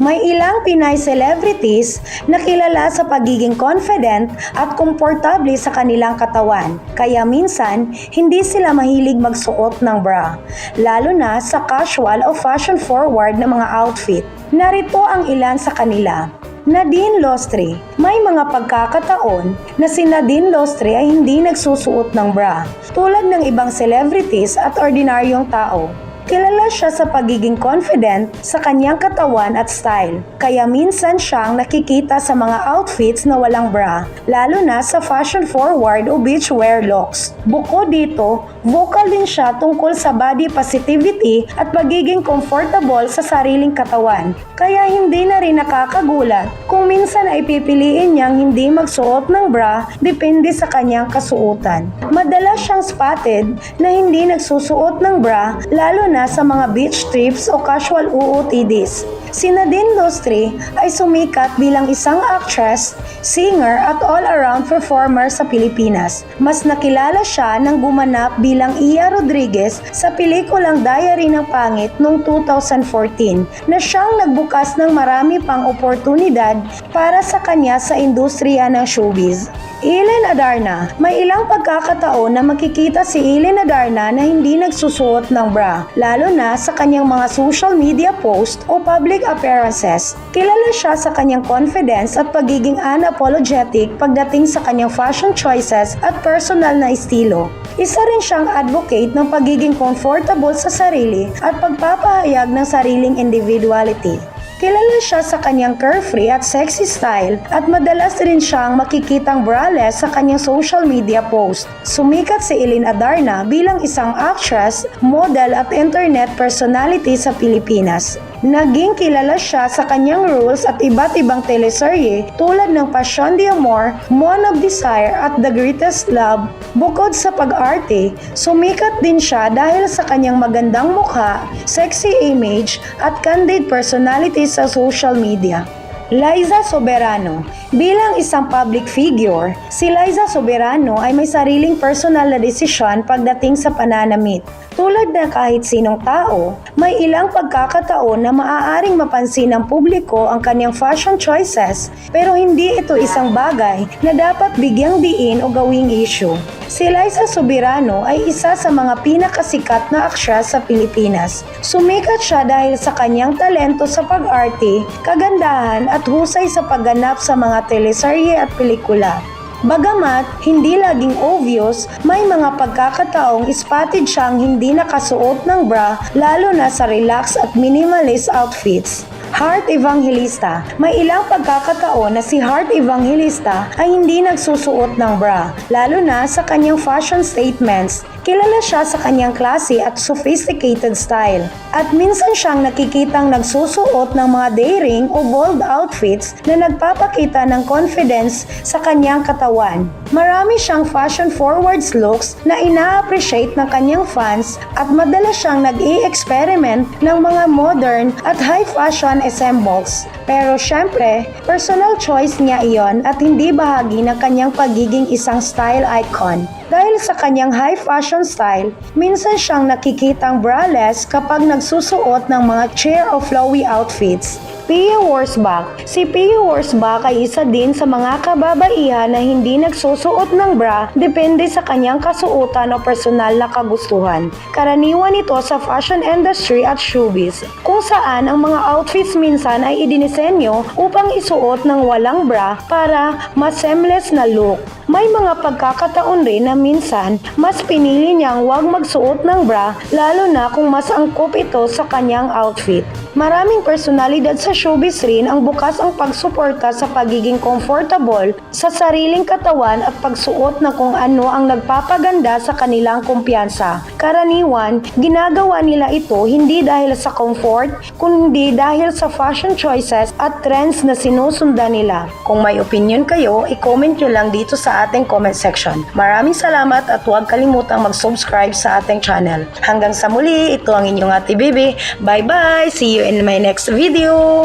May ilang Pinay celebrities na kilala sa pagiging confident at komportable sa kanilang katawan. Kaya minsan, hindi sila mahilig magsuot ng bra, lalo na sa casual o fashion-forward na mga outfit. Narito ang ilan sa kanila. Nadine Lostre. May mga pagkakataon na si Nadine Lostre ay hindi nagsusuot ng bra, tulad ng ibang celebrities at ordinaryong tao. Kilala siya sa pagiging confident sa kanyang katawan at style, kaya minsan siyang nakikita sa mga outfits na walang bra, lalo na sa fashion-forward o beachwear looks. Bukod dito, vocal din siya tungkol sa body positivity at pagiging comfortable sa sariling katawan, kaya hindi na rin nakakagulat kung minsan ay pipiliin niyang hindi magsuot ng bra depende sa kanyang kasuotan. Madalas siyang spotted na hindi nagsusuot ng bra, lalo na sa mga beach trips o casual OOTDs. Si Nadine Lostre ay sumikat bilang isang actress, singer at all-around performer sa Pilipinas. Mas nakilala siya nang gumanap bilang Iya Rodriguez sa pelikulang Diary ng Pangit noong 2014 na siyang nagbukas ng marami pang oportunidad para sa kanya sa industriya ng showbiz. Ellen Adarna. May ilang pagkakataon na makikita si Ellen Adarna na hindi nagsusuot ng bra, lalo na sa kanyang mga social media post o public appearances. Kilala siya sa kanyang confidence at pagiging unapologetic pagdating sa kanyang fashion choices at personal na estilo. Isa rin siyang advocate ng pagiging comfortable sa sarili at pagpapahayag ng sariling individuality. Kilala siya sa kanyang carefree at sexy style at madalas rin siyang makikitang braless sa kanyang social media post. Sumikat si Ellen Adarna bilang isang actress, model at internet personality sa Pilipinas. Naging kilala siya sa kanyang roles at iba't ibang teleserye tulad ng Passion de Amor, Mon of Desire at The Greatest Love. Bukod sa pag-arte, sumikat din siya dahil sa kanyang magandang mukha, sexy image at candid personality sa social media. Liza Soberano. Bilang isang public figure, si Liza Soberano ay may sariling personal na desisyon pagdating sa pananamit. Tulad na kahit sinong tao, may ilang pagkakataon na maaaring mapansin ng publiko ang kanyang fashion choices, pero hindi ito isang bagay na dapat bigyang diin o gawing issue. Si Liza Soberano ay isa sa mga pinakasikat na actress sa Pilipinas. Sumikat siya dahil sa kanyang talento sa pag-arte, kagandahan at husay sa pagganap sa mga teleserye at pelikula. Bagamat hindi laging obvious, may mga pagkakataong spotted siyang hindi nakasuot ng bra, lalo na sa relaxed at minimalist outfits. Heart Evangelista. May ilang pagkakataon na si Heart Evangelista ay hindi nagsusuot ng bra, lalo na sa kanyang fashion statements. Kilala siya sa kanyang klase at sophisticated style. At minsan siyang nakikitang nagsusuot ng mga daring o bold outfits na nagpapakita ng confidence sa kanyang katawan. Marami siyang fashion-forward looks na ina-appreciate ng kanyang fans at madalas siyang nag-i-experiment ng mga modern at high-fashion ensembles. Pero syempre, personal choice niya iyon at hindi bahagi ng kanyang pagiging isang style icon. Dahil sa kanyang high fashion style, minsan siyang nakikitang braless kapag nagsusuot ng mga sheer o flowy outfits. Pia Wurtzbach. Si Pia Wurtzbach ay isa din sa mga kababaihan na hindi nagsusuot ng bra depende sa kanyang kasuotan o personal na kagustuhan. Karaniwan ito sa fashion industry at showbiz, kung saan ang mga outfits minsan ay idinisenyo upang isuot ng walang bra para mas seamless na look. May mga pagkakataon rin na minsan mas pinili niyang huwag magsuot ng bra, lalo na kung mas angkop ito sa kanyang outfit. Maraming personalidad sa showbiz rin ang bukas ang pagsuporta sa pagiging comfortable sa sariling katawan at pagsuot na kung ano ang nagpapaganda sa kanilang kumpiyansa. Karaniwan, ginagawa nila ito hindi dahil sa comfort, kundi dahil sa fashion choices at trends na sinusundan nila. Kung may opinion kayo, i-comment nyo lang dito sa ating comment section. Maraming salamat at huwag kalimutang mag-subscribe sa ating channel. Hanggang sa muli, ito ang inyong Ate Bibi. Bye-bye! See you in my next video!